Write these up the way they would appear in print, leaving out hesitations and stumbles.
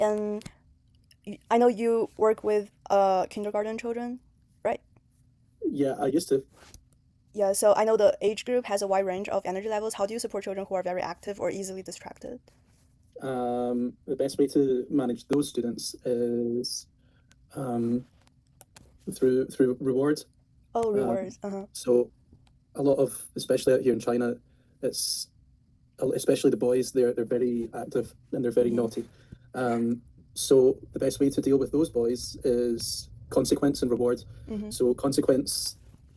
And I know you work with kindergarten children, right? Yeah, I used to. Yeah, so I know the age group has a wide range of energy levels. How do you support children who are very active or easily distracted? The best way to manage those students is um, through rewards. Oh, Um, rewards. Uh-huh. so a lot of, especially out here in China, it's especially the boys. They're very active and they're very Mm-hmm. naughty. Um, so the best way to deal with those boys is consequence and reward. Mm-hmm. So consequence,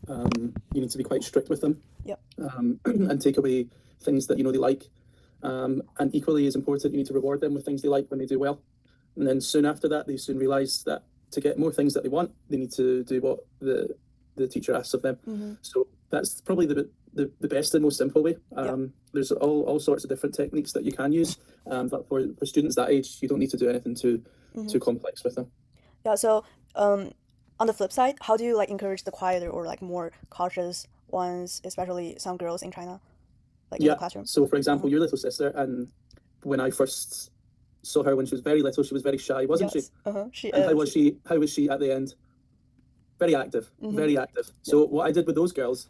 you need to be quite strict with them, Yep. and take away things that you know they like. And equally as important, you need to reward them with things they like when they do well. And then soon after that, they soon realize that to get more things that they want, they need to do what the teacher asks of them. Mm-hmm. So that's probably the best and most simple way. Yep. There's all sorts of different techniques that you can use, but for students that age, you don't need to do anything Mm-hmm. too complex with them. Yeah, so um on the flip side, how do you like encourage the quieter or like more cautious ones, especially some girls in China, like in the Yeah. classroom? So, for Uh-huh. example, your little sister, and when I first saw her when she was very little, she was very shy, wasn't she? Yes. Uh-huh. She And how is. was she? How was she at the end? Very active, Mm-hmm. very active. Yep. So what I did with those girls,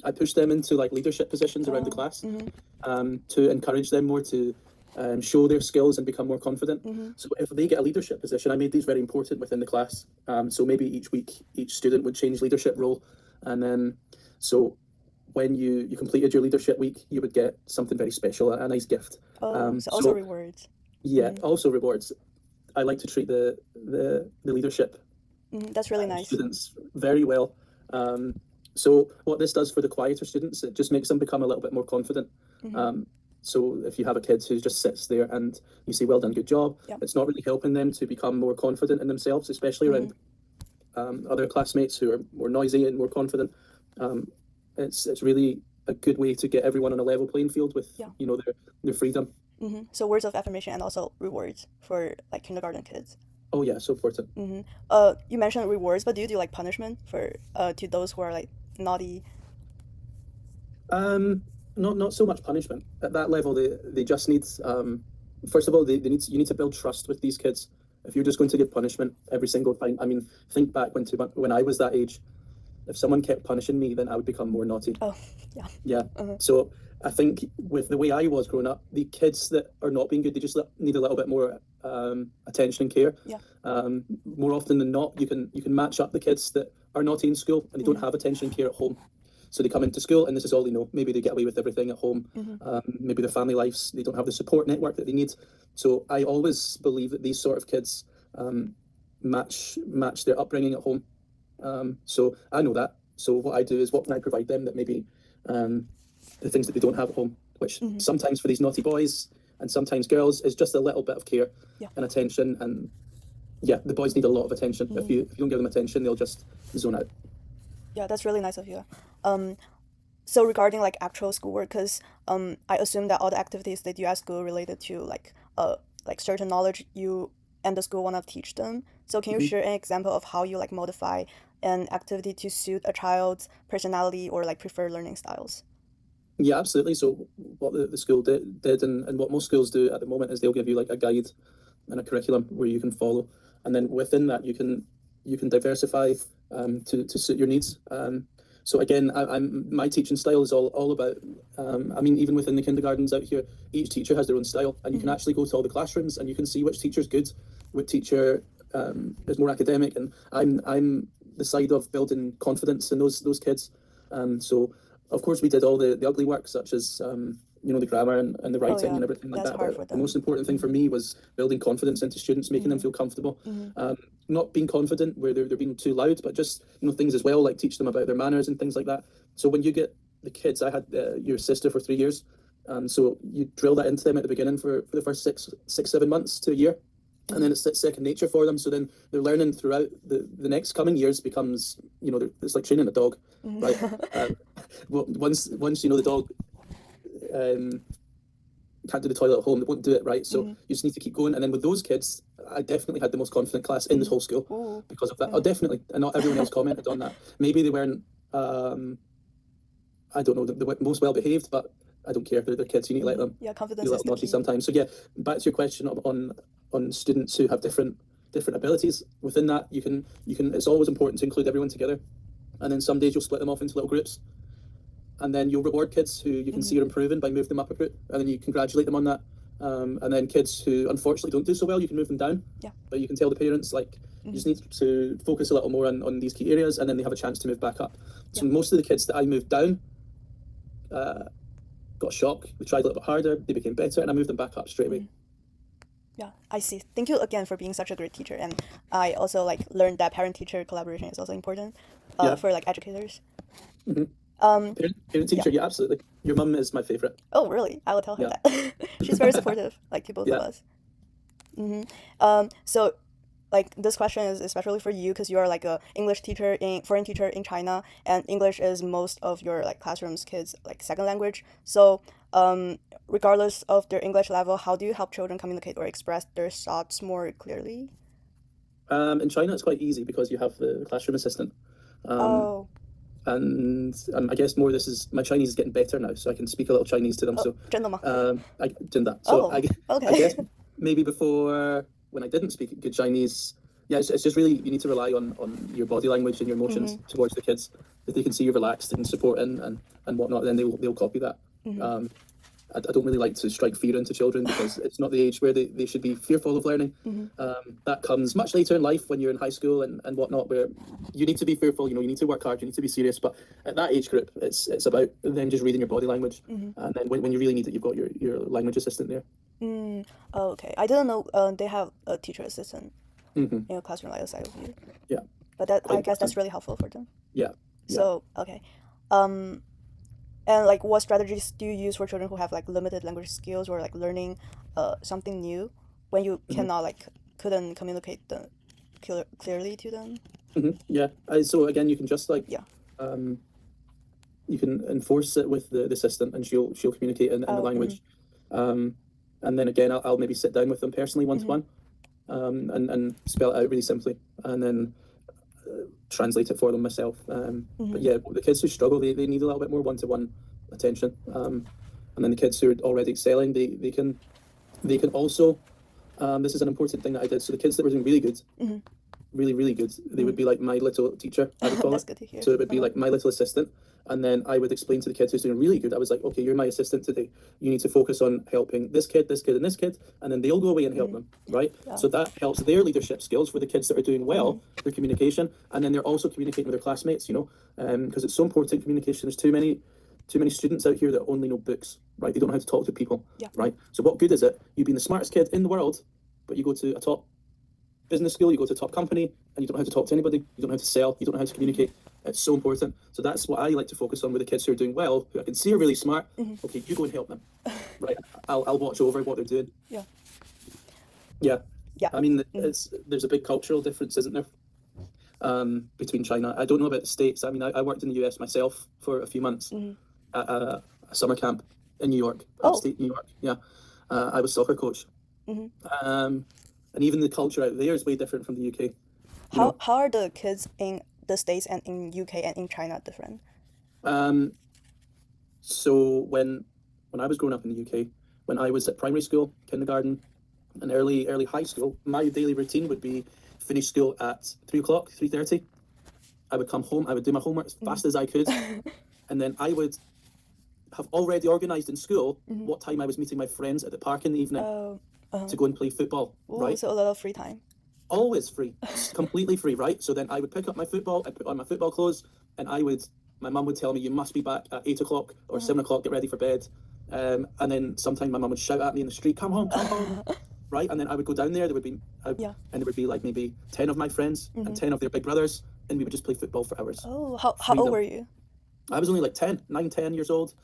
I pushed them into like leadership positions around the Oh. class, Mm-hmm. to encourage them more to show their skills and become more confident. Mm-hmm. So if they get a leadership position, I made these very important within the class. So maybe each week, each student would change leadership role, and then so when you completed your leadership week, you would get something very special, a nice gift. Oh, so also So rewards. yeah, Mm-hmm. also rewards. I like to treat the leadership Mm-hmm. That's really nice. students very well. Um, so what this does for the quieter students, it just makes them become a little bit more confident. Mm-hmm. Um, so if you have a kid who just sits there and you say, "Well done, good job," Yep. it's not really helping them to become more confident in themselves, especially Mm-hmm. around other classmates who are more noisy and more confident. Um, it's really a good way to get everyone on a level playing field with Yeah. their freedom. Mm-hmm. So words of affirmation and also rewards for like kindergarten kids. Oh yeah, so important. Mm-hmm. You mentioned rewards, but do you do like punishment for to those who are like naughty? Not so much punishment at that level. They just need first of all you need to build trust with these kids. If you're just going to give punishment every single time, I mean, think back when I was that age. If someone kept punishing me, then I would become more naughty. Oh, yeah. Yeah. Uh-huh. So I think with the way I was growing up, the kids that are not being good, they just need a little bit more attention and care. Yeah. More often than not, you can match up the kids that are naughty in school and they don't Mm-hmm. have attention and care at home. So they come into school and this is all they know. Maybe they get away with everything at home. Mm-hmm. Maybe their family lives, they don't have the support network that they need. So I always believe that these sort of kids match their upbringing at home. So I know that. So what I do is what can I provide them that maybe um, the things that they don't have at home, which Mm-hmm. sometimes for these naughty boys and sometimes girls is just a little bit of care Yeah. and attention. And yeah, the boys need a lot of attention. If Mm-hmm. you don't give them attention, they'll just zone out. Yeah, that's really nice of you. Um, so regarding like actual schoolwork, because I assume that all the activities they do at school related to like certain knowledge you and the school wanna teach them. So can you Mhm. share an example of how you like modify an activity to suit a child's personality or like preferred learning styles? Yeah, absolutely. So what the school did and what most schools do at the moment is they'll give you like a guide and a curriculum where you can follow, and then within that you can diversify to suit your needs. So again, my teaching style is all about. I mean, even within the kindergartens out here, each teacher has their own style, and you can Mm-hmm. actually go to all the classrooms and you can see which teacher's good, which teacher is more academic, and I'm the side of building confidence in those kids. So of course we did all the ugly work such as the grammar and the Oh writing yeah, and everything like that's that. hard for But the most them. important thing for Mm-hmm. me was building confidence into students, making them Mm-hmm. feel comfortable. Mm-hmm. Not being confident where they're being too loud, but just things as well, like teach them about their manners and things like that. So when you get the kids, I had your sister for 3 years, so you drill that into them at the beginning for the first 7 months to a year, and Mm-hmm. then it's second nature for them. So then they're learning throughout the next coming years becomes it's like training a dog, right? Mm-hmm. Um, well, once the dog um, can't do the toilet at home, they won't do it right. So Mm-hmm. you just need to keep going. And then with those kids, I definitely had the most confident class in this Mm-hmm. whole school Ooh. because of that. Oh, Uh-huh. definitely. And not everyone else commented on that. Maybe they weren't, I don't know, the most well behaved, but I don't care. They're kids. You need to let Mm-hmm. them Yeah, be a confidence is little the naughty key. sometimes. So yeah, back to your question on on students who have different abilities. Within that, you can it's always important to include everyone together, and then some days you'll split them off into little groups, and then you'll reward kids who you can see are improving by moving them up a group, and then you congratulate them on that. And then kids who unfortunately don't do so well, you can move them down. Yeah. But you can tell the parents, like, you just need to focus a little more on these key areas, and then they have a chance to move back up. So most of the kids that I moved down got a shock. They tried a little bit harder, they became better, and I moved them back up straight away. Yeah, I see. Thank you again for being such a great teacher. And I also like learned that parent-teacher collaboration is also important Yeah. for like educators. Mhm. Um, Parent teacher, yeah, absolutely. Your mum is my favorite. oh, really? I will tell her Yeah. that. She's very supportive, like to both of Yeah. us. So like this question is especially for you because you are like a English teacher in foreign teacher in China, and English is most of your like classrooms kids like second language. So regardless of their English level, how do you help children communicate or express their thoughts more clearly? In China, it's quite easy because you have the classroom assistant. Oh, And I guess more this is my Chinese is getting better now, so I can speak a little Chinese to them. So 真的吗？ I did that. So Oh, I okay. guess maybe before when I didn't speak good Chinese, yeah, it's just really you need to rely on your body language and your emotions towards the kids. If they can see you're relaxed and supporting and whatnot, then they'll copy that. I don't really like to strike fear into children because it's not the age where they should be fearful of learning. That comes much later in life when you're in high school and whatnot, where you need to be fearful, you need to work hard, you need to be serious. But at that age group, it's about them just reading your body language. And then when you really need it, you've got your language assistant there. Oh, okay. I didn't know they have a teacher assistant hmm in a classroom like side of you. Yeah, But that I quite guess that's important. really helpful for them. Yeah. So, okay. And like what strategies do you use for children who have like limited language skills or like learning something new when you cannot like couldn't communicate clearly to them? Yeah. So again, you can just like Yeah. you can enforce it with the assistant, and she'll communicate in the Oh, language. And then again, I'll maybe sit down with them personally one to one, and spell it out really simply, and then translate it for them myself. But yeah, the kids who struggle, they need a little bit more one to one attention. And then the kids who are already excelling, they can also. This is an important thing that I did. So the kids that were doing really good, really, really good, they would be like my little teacher, I would call That's it. good to hear. So it would be like my little assistant. And then I would explain to the kids who's doing really good, I was like, okay, you're my assistant today. You need to focus on helping this kid, and this kid. And then they'll go away and help them, right? Yeah. So that helps their leadership skills for the kids that are doing well, their communication. And then they're also communicating with their classmates, because it's so important, communication. There's too many students out here that only know books, right? They don't know how to talk to people, right? So what good is it? You've been the smartest kid in the world, but you go to a top business school, you go to a top company, and you don't know how to talk to anybody, you don't know how to sell, you don't know how to communicate. It's so important. So that's what I like to focus on with the kids who are doing well, who I can see are really smart. Okay, you go and help them, right? I'll watch over what they're doing. Yeah. Yeah. Yeah. I mean, there's a big cultural difference, isn't there, between China. I don't know about the States. I mean, I worked in the US myself for a few months at a summer camp in New York, upstate New York. Yeah. I was soccer coach. And even the culture out there is way different from the UK. How are the kids in the States and in UK and in China different? So when I was growing up in the UK, when I was at primary school, kindergarten, and early high school, my daily routine would be finish school at 3:00, 3:30. I would come home, I would do my homework as fast as I could, and then I would have already organised in school what time I was meeting my friends at the park in the evening to go and play football, Ooh, right? so a lot of free time. Always free, completely free, right? So then I would pick up my football, I put on my football clothes, and my mum would tell me, you must be back at 8:00 or 7:00, get ready for bed. And then sometimes my mum would shout at me in the street, come home, right? And then I would go down there, and there would be like maybe 10 of my friends and 10 of their big brothers, and we would just play football for hours. Oh, how old were you? I was only like 9, 10 years old,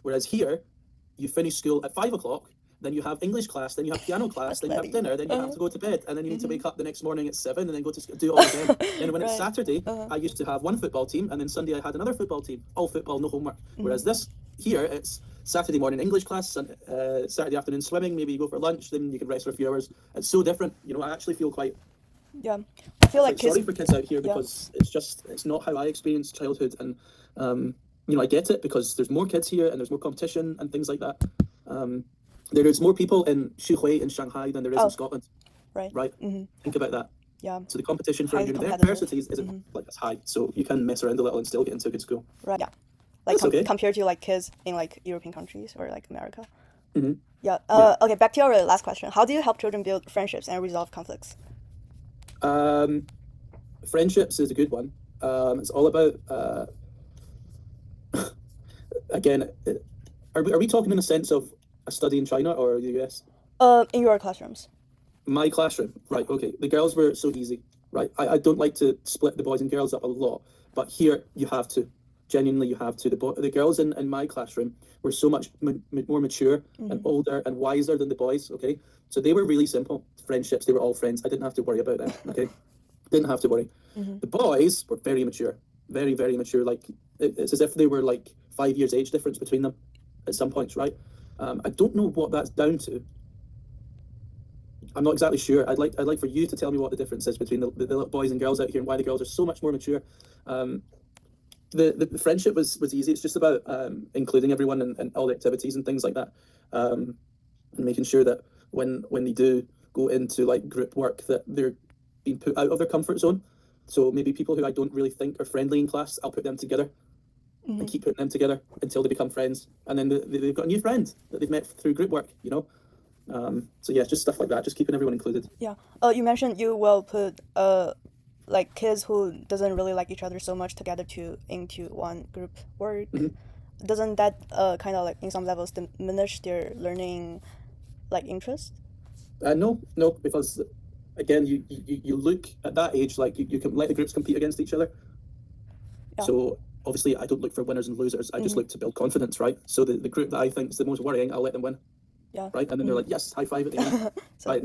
whereas here, you finish school at 5:00, then you have English class, then you have piano class, then you have dinner, then you have to go to bed, and then you need to wake up the next morning at 7 and then go to do it all again. And when it's Saturday, I used to have one football team, and then Sunday I had another football team, all football, no homework. Whereas this here, it's Saturday morning English class, and Saturday afternoon swimming, maybe you go for lunch, then you can rest for a few hours. It's so different. I actually feel quite I feel like sorry for kids out here because it's not how I experienced childhood, and I get it because there's more kids here and there's more competition and things like that. There is more people in Xuhui in Shanghai than there is in Oh, Scotland, right. right? Think about that. Yeah. So the competition for Highly competitive. universities isn't like as high, so you can mess around a little and still get into a good school. Right. Yeah. Like That's okay. compared to like kids in like European countries or like America. Hmm. Yeah. Yeah. Okay. Back to our last question. How do you help children build friendships and resolve conflicts? Friendships is a good one. It's all about again. Are we talking in the sense of a study in China or the US? In your classrooms. My classroom, right? Okay, the girls were so easy, right? I don't like to split the boys and girls up a lot, but here you have to. Genuinely, you have to. The girls in my classroom were so much more mature and older and wiser than the boys. Okay, so they were really simple friendships. They were all friends. I didn't have to worry about them. Okay, didn't have to worry. The boys were very mature, very mature. Like it's as if they were like 5 years age difference between them at some points, right? I don't know what that's down to. I'm not exactly sure. I'd like for you to tell me what the difference is between the little boys and girls out here and why the girls are so much more mature. The friendship was easy. It's just about including everyone in all the activities and things like that, and making sure that when they do go into like group work that they're being put out of their comfort zone. So maybe people who I don't really think are friendly in class, I'll put them together and keep putting them together until they become friends, and then they've got a new friend that they've met through group work. You know. So yeah, just stuff like that, just keeping everyone included. Yeah. You mentioned you will put like kids who doesn't really like each other so much together to into one group work. Doesn't that kind of like in some levels diminish their learning like interest? No, no, because again, you look at that age like you can let the groups compete against each other. Yeah. So obviously, I don't look for winners and losers. I just look to build confidence, right? So the group that I think is the most worrying, I'll let them win, Yeah. right? And then they're like, yes, high five at the end. So Right.